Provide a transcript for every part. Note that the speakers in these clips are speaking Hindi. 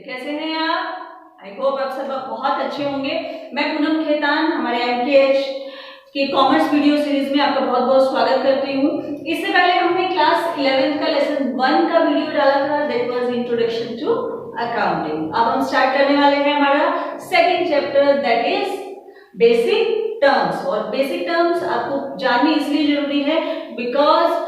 कैसे हैं आप? आई होप आप सब बहुत अच्छे होंगे। मैं पूनम खेतान हमारे एमकेएच के कॉमर्स वीडियो सीरीज में आपका बहुत बहुत स्वागत करती हूँ। इससे पहले हमने क्लास 11th का लेसन 1 का वीडियो डाला था, that was introduction to accounting. अब हम स्टार्ट करने वाले हैं हमारा second chapter, that is basic terms. और बेसिक टर्म्स आपको जाननी इसलिए जरूरी है बिकॉज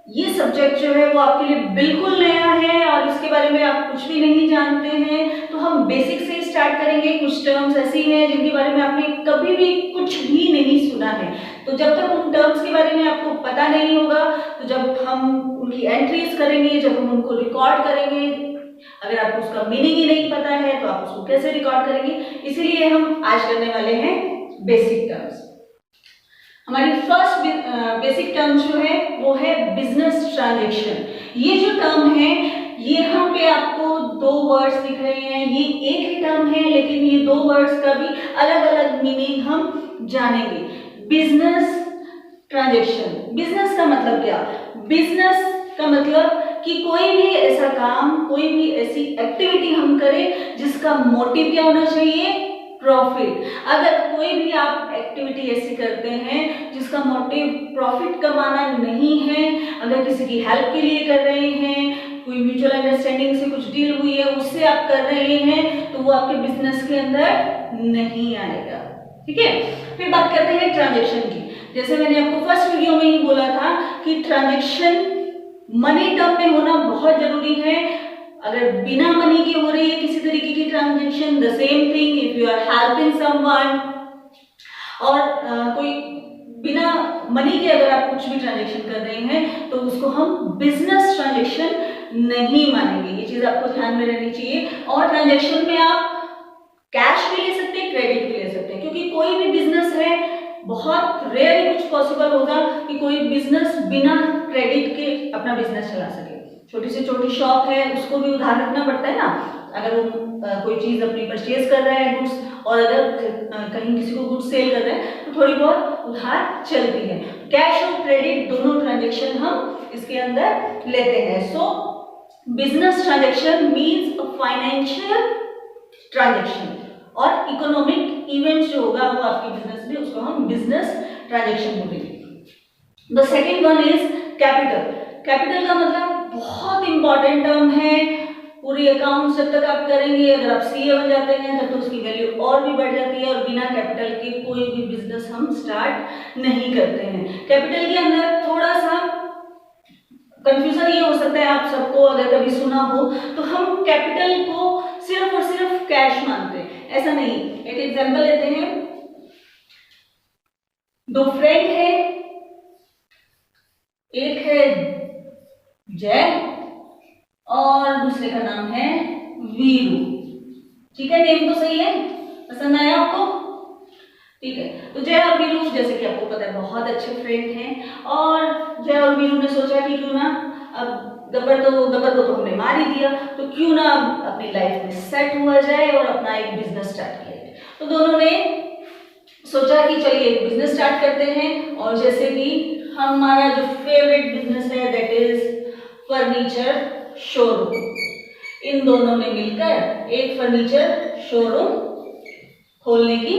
ये सब्जेक्ट जो है वो आपके लिए बिल्कुल नया है और इसके बारे में आप कुछ भी नहीं जानते हैं। तो हम बेसिक से स्टार्ट करेंगे। कुछ टर्म्स ऐसी हैं जिनके बारे में आपने कभी भी कुछ भी नहीं सुना है, तो जब तक उन टर्म्स के बारे में आपको पता नहीं होगा, तो जब हम उनकी एंट्रीज करेंगे, जब हम उनको रिकॉर्ड करेंगे, अगर आपको उसका मीनिंग ही नहीं पता है तो आप उसको कैसे रिकॉर्ड करेंगे। इसीलिए हम आज करने वाले हैं बेसिक टर्म्स। हमारी फर्स्ट बेसिक टर्म जो है वो है बिजनेस ट्रांजैक्शन। ये जो टर्म है, ये यहाँ पे आपको दो वर्ड्स दिख रहे हैं। ये एक ही टर्म है लेकिन ये दो वर्ड्स का भी अलग अलग मीनिंग हम जानेंगे। बिजनेस ट्रांजैक्शन, बिजनेस का मतलब क्या? बिजनेस का मतलब कि कोई भी ऐसा काम, कोई भी ऐसी एक्टिविटी हम करें जिसका मोटिव क्या होना चाहिए? प्रॉफिट। अगर कोई भी आप एक्टिविटी ऐसी करते हैं जिसका मोटिव प्रॉफिट कमाना नहीं है, अगर किसी की हेल्प के लिए कर रहे हैं, कोई म्यूचुअल अंडरस्टैंडिंग से कुछ डील हुई है उससे आप कर रहे हैं, तो वो आपके बिजनेस के अंदर नहीं आएगा। ठीक है, फिर बात करते हैं ट्रांजैक्शन की। जैसे मैंने आपको फर्स्ट वीडियो में ही बोला था कि ट्रांजैक्शन मनी टर्म में होना बहुत जरूरी है। अगर बिना मनी के हो रही है किसी तरीके की transaction, the same thing if you are helping someone, और कोई बिना मनी के अगर आप कुछ भी ट्रांजैक्शन कर रहे हैं तो उसको हम बिजनेस ट्रांजैक्शन नहीं मानेंगे। ये चीज आपको ध्यान में रहनी चाहिए। और ट्रांजैक्शन में आप कैश भी ले सकते हैं, क्रेडिट भी ले सकते हैं, क्योंकि कोई भी बिजनेस है, बहुत रेयर कुछ पॉसिबल होगा कि कोई बिजनेस बिना क्रेडिट के अपना बिजनेस चला सके। छोटी से छोटी शॉप है, उसको भी उधार रखना पड़ता है ना। अगर वो कोई चीज अपनी परचेज कर रहा है, गुड्स, और अगर कहीं किसी को गुड्स सेल कर रहे हैं तो थोड़ी बहुत उधार चलती है। कैश और क्रेडिट दोनों ट्रांजैक्शन हम इसके अंदर लेते हैं। सो business transaction means a financial transaction, और इकोनॉमिक इवेंट जो होगा वो आपके बिजनेस में, उसको हम बिजनेस ट्रांजैक्शन बोलेंगे। The second one is capital. Capital का मतलब बहुत इंपॉर्टेंट टर्म है। पूरी अकाउंट जब तक आप करेंगे, अगर आप सीए बन जाते हैं तब तो उसकी वैल्यू और भी बढ़ जाती है, और बिना कैपिटल के कोई भी बिजनेस हम स्टार्ट नहीं करते हैं। कैपिटल के अंदर थोड़ा सा कंफ्यूजन ये हो सकता है आप सबको, अगर कभी सुना हो तो हम कैपिटल को सिर्फ और सिर्फ कैश मानते हैं, ऐसा नहीं। एक एग्जांपल लेते हैं। दो फ्रेंड है, एक है जय और दूसरे का नाम है वीरू। ठीक है, नेम तो सही है, पसंद आया आपको? ठीक है, तो जय और वीरू जैसे कि आपको पता है बहुत अच्छे फ्रेंड हैं, और जय और वीरू ने सोचा कि क्यों ना, अब गब्बर को तो हमने मार ही दिया, तो क्यों ना अपनी लाइफ में सेट हुआ जाए और अपना एक बिजनेस स्टार्ट किया जाए। तो दोनों ने सोचा कि चलिए एक बिजनेस स्टार्ट करते हैं। और जैसे कि हमारा जो फेवरेट बिजनेस है दैट इज फर्नीचर शोरूम। इन दोनों ने मिलकर एक फर्नीचर शोरूम खोलने की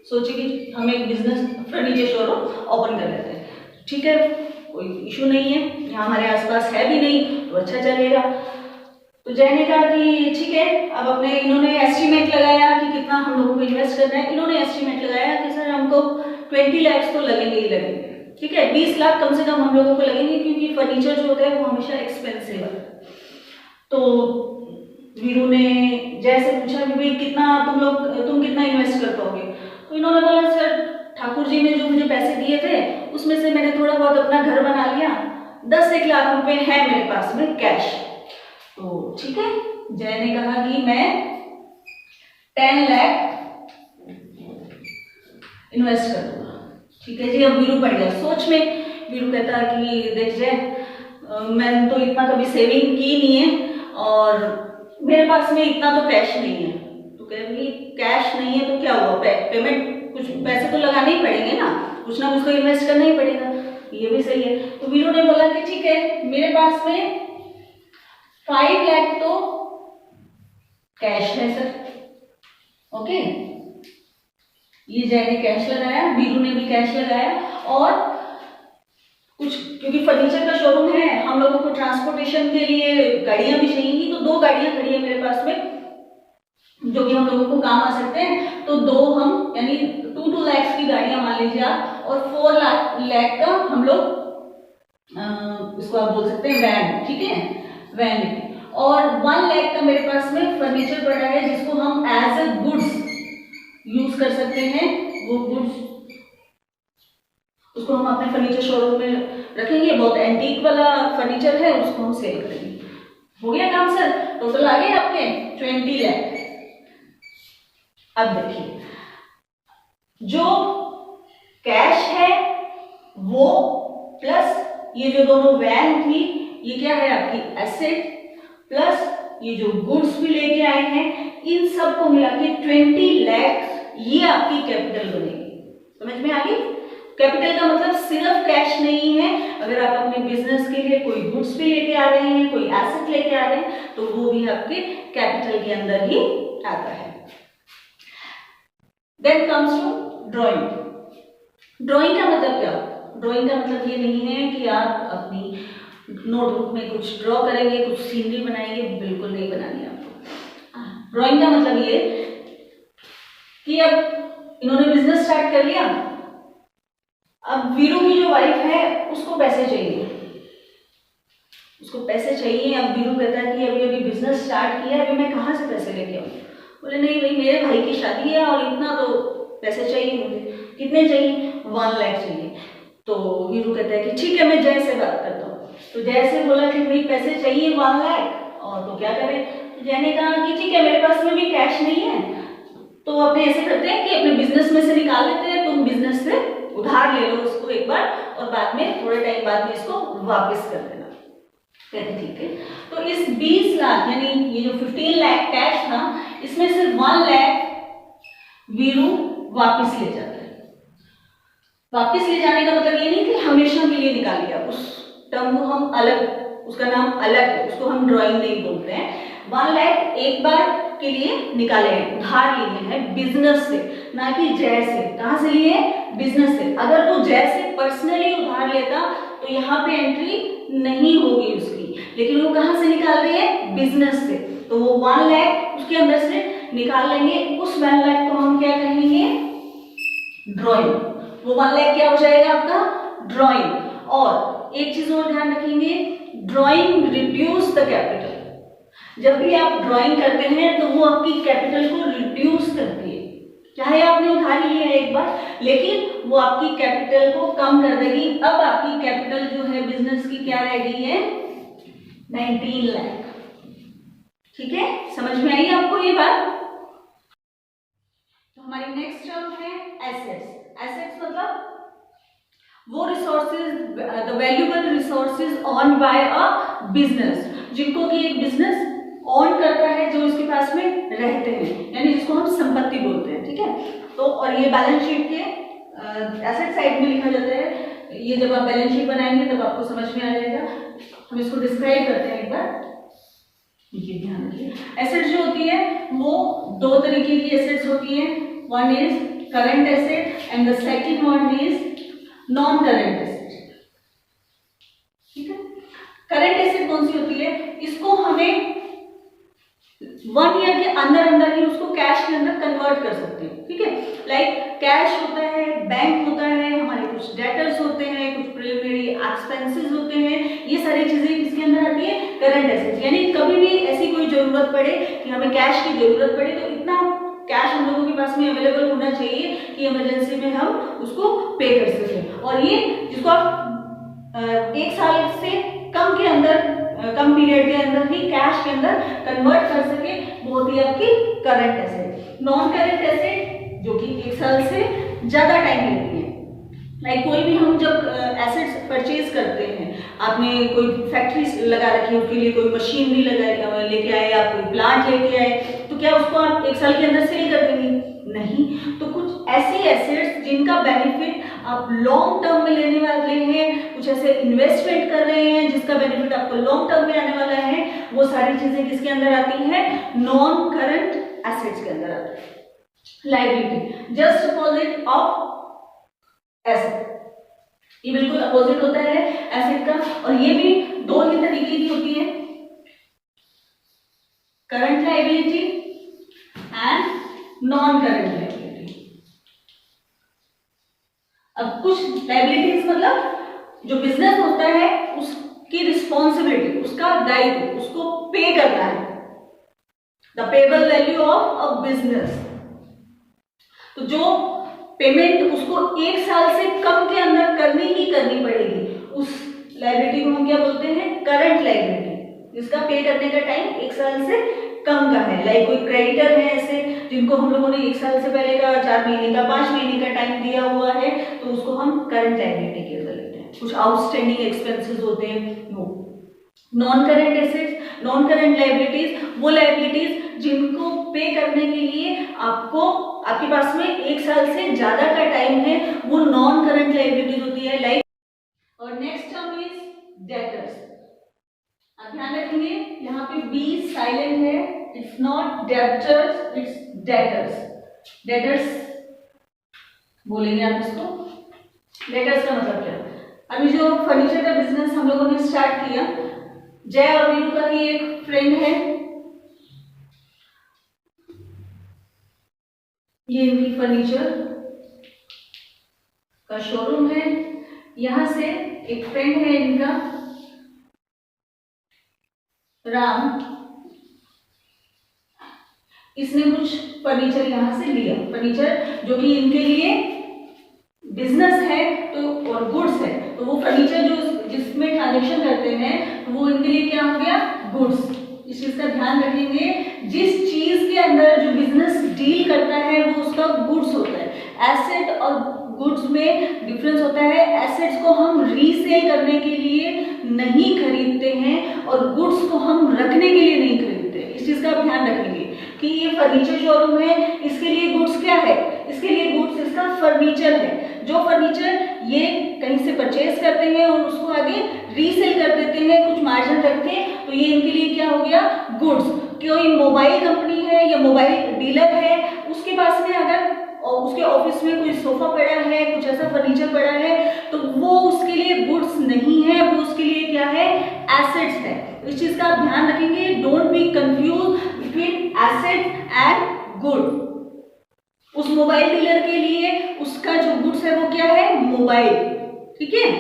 सोची कि हम एक बिजनेस फर्नीचर शोरूम ओपन कर लेते हैं। ठीक है, कोई इशू नहीं है, यहाँ हमारे आसपास है भी नहीं तो अच्छा चलेगा। तो जय ने कहा कि ठीक है, अब अपने इन्होंने एस्टिमेट लगाया कि कितना हम लोगों को इन्वेस्ट करना है। इन्होंने एस्टिमेट लगाया कि सर हमको 20 लाख तो लगेंगे ही लगेंगे। ठीक है, 20 लाख कम से कम हम लोगों को लगेंगे, क्योंकि फर्नीचर जो होता है वो हमेशा एक्सपेंसिव है। तो वीरू ने जय से पूछा कि भाई तुम कितना इन्वेस्ट कर पाओगे? तो इन्होंने बोला सर ठाकुर जी ने जो मुझे पैसे दिए थे उसमें से मैंने थोड़ा बहुत अपना घर बना लिया, 10-1 लाख रुपए है मेरे पास में कैश। तो ठीक है, जय ने कहा कि मैं 10 लाख इन्वेस्ट कर दूंगा। ठीक है जी, अब वीरू पड़ गया सोच में। वीरू कहता कि देख जय, मैंने तो इतना कभी सेविंग की नहीं है और मेरे पास में इतना तो कैश नहीं है। तो कह रही कैश नहीं है तो क्या हुआ, पेमेंट कुछ पैसे तो लगाने ही पड़ेंगे ना कुछ तो इन्वेस्ट करना ही पड़ेगा। ये भी सही है। तो वीरू ने बोला कि ठीक है, मेरे पास में 5 लाख तो कैश है सर, ओके। ये जय ने कैश लगाया, वीरू ने भी कैश लगाया, और कुछ क्योंकि फर्नीचर का शोरूम है, हम लोगों को ट्रांसपोर्टेशन के लिए गाड़ियां भी चाहिए, तो 2 गाड़ियां खड़ी है मेरे पास में जो कि हम लोगों को काम आ सकते हैं। तो 2 हम यानी 2 लाख की गाड़ियां मान लीजिए आप, और 4 लाख का हम लोग इसको आप बोल सकते हैं वैन, ठीक है, वैन। और 1 लाख का मेरे पास में फर्नीचर पड़ा है जिसको हम एज ए गुड्स यूज कर सकते हैं। वो गुड्स उसको हम अपने फर्नीचर शोरूम में रखेंगे, बहुत एंटीक वाला फर्नीचर है, उसको हम सेल करेंगे। हो गया काम सर, टोटल आ गए आपके 20 लाख। अब देखिए जो कैश है वो प्लस ये जो दोनों वैन थी, ये क्या है आपकी एसेट, प्लस ये जो गुड्स भी लेके आए हैं, इन सब को मिला के 20 लाख ये आपकी कैपिटल बनेगी। समझ में आ गई? कैपिटल का मतलब सिर्फ कैश नहीं है, अगर आप अपने बिजनेस के लिए कोई गुड्स भी लेके आ रहे हैं, कोई एसेट लेके आ रहे हैं, तो वो भी आपके कैपिटल के अंदर ही आता है। Then comes to drawing. Drawing का मतलब क्या? ड्राइंग का मतलब ये नहीं है कि आप अपनी नोटबुक में कुछ ड्रॉ करेंगे, कुछ सीनरी बनाएंगे, बिल्कुल नहीं बनानी आपको। ड्राइंग का मतलब ये कि अब इन्होंने बिजनेस स्टार्ट कर लिया, अब वीरू की जो वाइफ है उसको पैसे चाहिए, उसको पैसे चाहिए। अब वीरू कहता है कि अभी अभी बिजनेस स्टार्ट किया है, अभी मैं कहाँ से पैसे लेके आऊँ? बोले नहीं भाई, मेरे भाई की शादी है और इतना तो पैसे चाहिए मुझे। कितने चाहिए? 1 लाख चाहिए। तो वीरू कहता है कि ठीक है, मैं जय से बात करता हूँ। तो जय से बोला कि भाई पैसे चाहिए 1 लाख, और तो क्या करें? तो जय ने कहा कि ठीक है, मेरे पास में भी कैश नहीं है, तो अपने ऐसे करते हैं कि अपने बिजनेस में से निकाल लेते हैं, तुम बिजनेस से उधार ले लो उसको एक बार, और बाद में थोड़े टाइम बाद में इसको वापस कर देना। कहते ठीक है। तो इस 20 लाख यानी ये जो 15 लाख कैश था, इसमें से 1 लाख वीरू वापस ले जाता है। वापस ले जाने का मतलब ये नहीं कि हमेशा के लिए निकाल लिया, उस टर्म को हम अलग, उसका नाम अलग है, उसको हम ड्राइंग नहीं बोलते हैं। 1 लाख एक बार के लिए निकाले हैं, उधार लिए हैं बिजनेस से, ना कि जय से। कहां से लिए? बिजनेस से। अगर वो जय से पर्सनली उधार लेता तो यहाँ पे एंट्री नहीं होगी उसकी, लेकिन वो कहां से निकाल रहे हैं? बिजनेस से। तो वो 1 लाख उसके अंदर से निकाल लेंगे, उस 1 लाख को हम क्या कहेंगे? ड्राइंग। वो 1 लाख क्या हो जाएगा आपका? ड्राइंग। और एक चीज और ध्यान रखेंगे, ड्राइंग रिड्यूस द कैपिटल। जब भी आप ड्राइंग करते हैं तो वो आपकी कैपिटल को रिड्यूस करती है, चाहे आपने उधारी लिया है एक बार, लेकिन वो आपकी कैपिटल को कम कर देगी। अब आपकी कैपिटल जो है बिजनेस की क्या रह गई है? 19 लाख। ठीक है, समझ में आई आपको ये बात? तो हमारी नेक्स्ट टर्म है एसेट्स। एसेट्स मतलब वो resources, the valuable resources owned by a business, जिनको कि एक बिजनेस ऑन करता है, जो इसके पास में रहते हैं, यानी जिसको हम संपत्ति बोलते हैं। ठीक है, तो और ये बैलेंस शीट के एसेट साइड में लिखा जाता है। ये जब आप बैलेंस शीट बनाएंगे तब आपको समझ में आ जाएगा। हम इसको डिस्क्राइब करते हैं एक बार, ये ध्यान रखिए। एसेट्स जो होती है वो 2 तरीके की एसेट्स होती है। One is current asset and the second one is non current asset. ठीक है, करंट एसेट कौन सी होती है? इसको हमें 1 ईयर के अंदर अंदर ही उसको कैश के अंदर कन्वर्ट कर सकते हैं। ठीक है, लाइक कैश होता है, बैंक होता है, हमारे कुछ डेटर्स होते हैं, कुछ प्रिलिमिनरी एक्सपेंसेस होते हैं, ये सारी चीजें किसके अंदर आती है? Current assets. यानी कभी भी ऐसी कोई जरूरत पड़े कि हमें कैश की जरूरत पड़े, तो इतना कैश हम लोगों के पास में अवेलेबल होना चाहिए कि इमरजेंसी में हम उसको पे कर सकें। और ये जिसको आप 1 साल से कम के अंदर, कम पीरियड के अंदर ही कैश के अंदर कन्वर्ट कर सके, वो होती है आपकी current asset. Non current asset जो कि 1 साल से ज्यादा टाइम लेती है, लाइक कोई भी हम जब एसेट्स परचेज करते हैं, आपने कोई फैक्ट्री लगा रखी है, उसके लिए कोई मशीनरी लेके आए, आप कोई प्लांट लेके आए, तो क्या उसको आप 1 साल के अंदर सेल कर देंगे? नहीं। तो कुछ ऐसी एसेट्स जिनका बेनिफिट आप लॉन्ग टर्म में लेने वाले हैं, कुछ कुछ ऐसे इन्वेस्टमेंट कर रहे हैं जिसका बेनिफिट आपको लॉन्ग टर्म में आने वाला है, वो सारी चीजें किसके अंदर आती हैं? नॉन करंट एसेट्स के अंदर आती है। Liability just opposite of asset, ये बिल्कुल अपोजिट होता है एसेट का, और ये भी दो ही तरीके की होती है, current liability and non current liability. अब कुछ लायबिलिटीज मतलब जो बिजनेस होता है उसकी रिस्पॉन्सिबिलिटी, उसका दायित्व, उसको पे करना है, the payable value of a business. तो जो पेमेंट उसको 1 साल से कम के अंदर करनी ही करनी पड़ेगी, उस लायबिलिटी को हम क्या बोलते हैं? करंट लायबिलिटी, जिसका पे करने का टाइम 1 साल से कम का है। लाइक कोई क्रेडिटर है ऐसे जिनको हम लोगों ने 1 साल से पहले का, 4 महीने का, 5 महीने का टाइम दिया हुआ है, तो उसको हम करंट लायबिलिटी के अंदर लेते हैं। कुछ आउटस्टैंडिंग एक्सपेंसेस होते हैं वो। Non current assets, non current liabilities, वो लायबिलिटीज जिनको पे करने के लिए आपके पास में 1 साल से ज्यादा का टाइम है, वो नॉन करंट लायबिलिटीज होती है। लाइक, और नेक्स्ट टर्म इज डेटर्स। आप ध्यान रखेंगे यहाँ पे बी साइलेंट है, it's not debtors, it's debtors. Debtors बोलेंगे आप इसको। डेटर्स का मतलब क्या? अभी जो फर्नीचर का बिजनेस हम लोगों ने स्टार्ट किया, जय और वीरू का ही एक फ्रेंड है, ये इनकी फर्नीचर का शोरूम है। यहां से एक फ्रेंड है इनका राम, इसने कुछ फर्नीचर यहां से लिया, फर्नीचर जो कि इनके लिए बिजनेस है तो और गुड्स है, तो वो फर्नीचर जो जिसमें ट्रांजेक्शन करते हैं तो वो इनके लिए क्या हो गया? गुड्स। इस चीज का ध्यान रखेंगे, जिस चीज के अंदर जो बिजनेस डील करता है वो उसका गुड्स होता है। एसेट और गुड्स में डिफरेंस होता है। एसेट्स को हम रीसेल करने के लिए नहीं खरीदते हैं और गुड्स को हम रखने के लिए नहीं खरीदते। इस चीज का आप ध्यान रखेंगे कि ये फर्नीचर शोरूम है, इसके लिए गुड्स क्या है? इसके लिए गुड्स इसका फर्नीचर है। जो फर्नीचर ये कहीं से परचेज करते हैं और उसको आगे रीसेल कर देते हैं, कुछ मार्जिन रखते हैं, तो ये इनके लिए क्या हो गया? गुड्स। कोई मोबाइल कंपनी है या मोबाइल डीलर है, उसके पास में अगर उसके ऑफिस में कोई सोफा पड़ा है, कुछ ऐसा फर्नीचर पड़ा है, तो वो उसके लिए गुड्स नहीं है, वो उसके लिए क्या है? एसेट्स है। इस चीज का आप ध्यान रखेंगे, don't be confuse between asset and good. उस मोबाइल डीलर के लिए उसका जो गुड्स है वो क्या है? मोबाइल। ठीक है,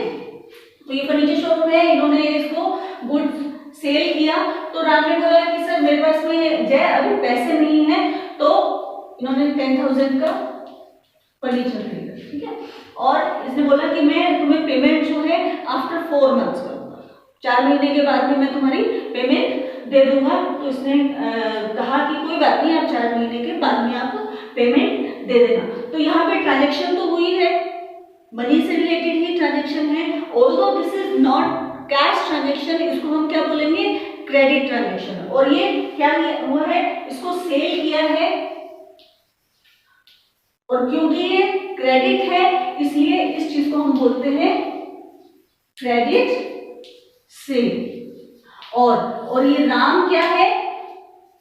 तो ये फर्नीचर शोरूम है, इन्होंने इसको गुड्स सेल किया, तो राम ने बोला कि सर मेरे पास में जय अभी पैसे नहीं है, तो इन्होंने 10,000 का फर्नीचर खरीदा। ठीक है, और इसने बोला कि मैं तुम्हें पेमेंट जो है आफ्टर 4 मंथ्स करूंगा, 4 महीने के बाद में मैं तुम्हारी पेमेंट दे दूंगा। तो इसने कहा कि कोई बात नहीं, आप 4 महीने के बाद में आप पेमेंट दे देना। तो यहाँ पे ट्रांजेक्शन तो हुई है, मनी से रिलेटेड ही ट्रांजेक्शन है, although this is not cash transaction, इसको हम क्या बोलेंगे? Credit transaction. और ये क्या हुआ है? इसको सेल किया है, और क्योंकि ये क्रेडिट है इसलिए इस चीज को हम बोलते हैं क्रेडिट सेल। और ये राम क्या है?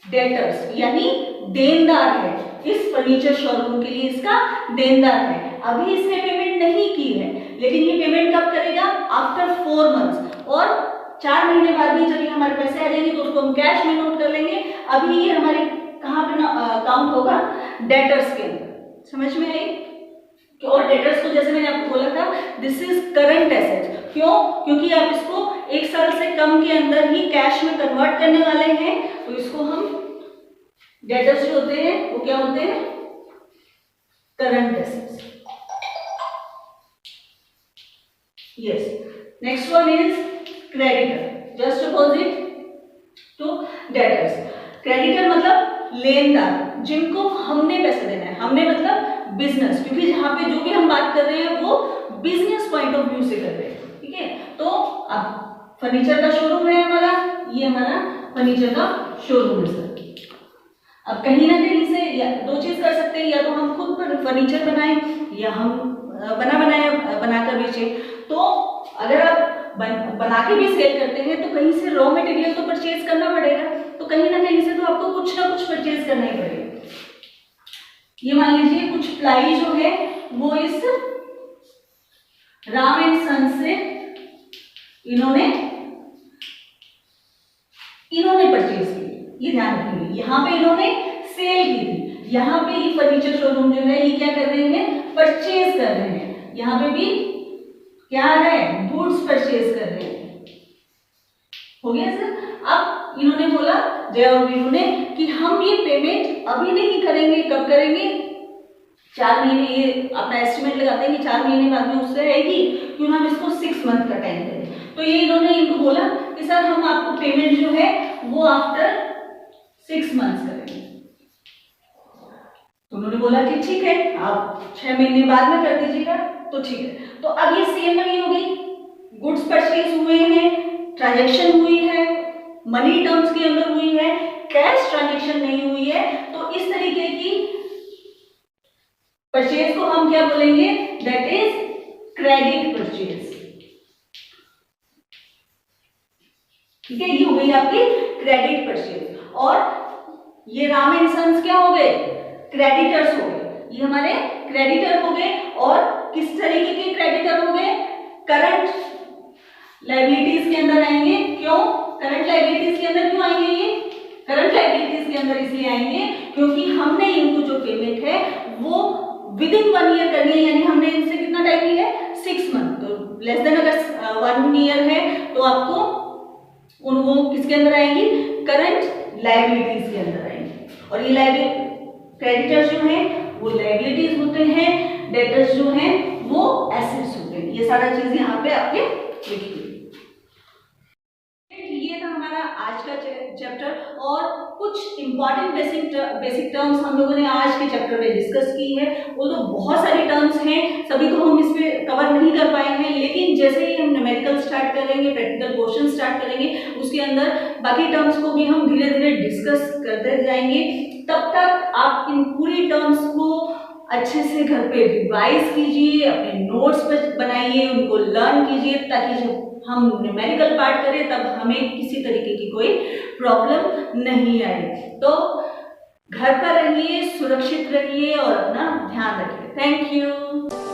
डेटर्स, यानी देनदार है। इस फर्नीचर शोरूम के लिए इसका देनदार है। अभी इसने पेमेंट नहीं की है, लेकिन ये पेमेंट कब करेगा? After 4 months. और 4 महीने बाद भी जब ये हमारे पैसे आ जाएंगे तो उसको हम कैश में नोट कर लेंगे। अभी ये हमारे कहाँ पे काउंट होगा? डेटर्स के अंदर। समझ में आई? और डेटर्स को जैसे मैंने आपको बोला था, दिस इज करंट एसेट्स। क्यों? क्योंकि आप इसको 1 साल से कम के अंदर ही कैश में कन्वर्ट करने वाले हैं, तो इसको हम डेटर्स जो होते हैं वो क्या होते हैं? Current assets. Yes, next one is creditor, just opposite to debtors. Creditor मतलब लेनदार, जिनको हमने पैसे देना है। हमने मतलब बिजनेस, क्योंकि जहां पे जो भी हम बात कर रहे हैं वो बिजनेस पॉइंट ऑफ व्यू से कर रहे हैं। ठीक है, तो अब फर्नीचर का शोरूम है हमारा, ये हमारा फर्नीचर का शोरूम है सर। अब कहीं ना कहीं से या 2 चीज कर सकते हैं, या तो हम खुद फर्नीचर बनाएं या हम बनाकर बेचें। तो अगर आप बना के भी सेल करते हैं तो कहीं से रॉ मटेरियल तो परचेज करना पड़ेगा, तो कहीं ना कहीं से तो आपको कुछ ना कुछ परचेज करना ही पड़ेगा। ये मान लीजिए कुछ प्लाई जो है वो इस राम एंड सन से इन्होंने परचेज की, ये ध्यान रखेंगे। यहाँ पे इन्होंने सेल की थी, यहाँ पे ये फर्नीचर शोरूम जो है ये क्या कर रहे हैं, परचेज कर रहे हैं। यहाँ पे भी क्या आ रहा है, गुड्स परचेज कर रहे हैं। हो गया सर। अब इन्होंने बोला, जय और वीरू ने, कि हम ये पेमेंट अभी नहीं करेंगे, कब करेंगे, 4 महीने, ये अपना एस्टिमेट लगाते हैं कि 4 महीने बाद में उससे रहेगी, क्यों हम इसको 6 मंथ का टाइम दें। तो ये इन्होंने इनको बोला कि सर हम आपको पेमेंट जो है वो आफ्टर 6 मंथ्स करेंगे। तो उन्होंने बोला कि ठीक है, आप 6 महीने बाद में कर दीजिएगा, तो ठीक है। तो अब ये सेल मनी हो गई, गुड्स परचेज हुए हैं, ट्रांजैक्शन हुई है, मनी टर्म्स के अंदर हुई है, कैश ट्रांजैक्शन नहीं हुई है। तो इस तरीके की परचेज को हम क्या बोलेंगे, दैट इज क्रेडिट परचेज। ठीक है, ये हो गई आपकी क्रेडिट परचेज। और ये राम एंड सन्स क्या हो गए, क्रेडिटर्स हो गए, ये हमारे क्रेडिटर हो गए। और किस तरीके के क्रेडिटर हो गए, करंट लायबिलिटीज के अंदर आएंगे। क्यों करंट लायबिलिटीज के अंदर क्यों आएंगे, ये करंट लायबिलिटीज के अंदर इसलिए आएंगे क्योंकि हमने इनको जो पेमेंट है वो विद इन 1 ईयर करनी है, यानी हमने इनसे कितना टाइम लिया है, 6 मंथ। तो लेस देन अगर 1 ईयर है तो आपको उनको किसके अंदर आएंगी, करंट लायबिलिटीज के अंदर आएंगी। और ये क्रेडिटर्स जो हैं वो लायबिलिटीज होते हैं, डेटर्स जो हैं वो एसेट्स होते हैं। ये सारा चीज यहाँ पे आपके लिखी हुई। ये था हमारा आज का चैप्टर। और कुछ इंपॉर्टेंट बेसिक टर्म्स हम लोगों ने आज के चैप्टर में डिस्कस की है। वो तो बहुत सारी टर्म्स हैं, सभी को हम इसमें कवर नहीं कर पाए हैं, लेकिन जैसे ही हम न्यूमेरिकल स्टार्ट करेंगे, प्रैक्टिकल क्वेश्चन स्टार्ट करेंगे, उसके अंदर बाकी टर्म्स को भी हम धीरे धीरे डिस्कस करते जाएंगे। तब तक आप इन पूरी टर्म्स को अच्छे से घर पे रिवाइज कीजिए, अपने नोट्स बनाइए, उनको लर्न कीजिए, ताकि जब हम न्यूमेरिकल पार्ट करें तब हमें किसी तरीके की कोई प्रॉब्लम नहीं आए। तो घर पर रहिए, सुरक्षित रहिए और अपना ध्यान रखिए। Thank you.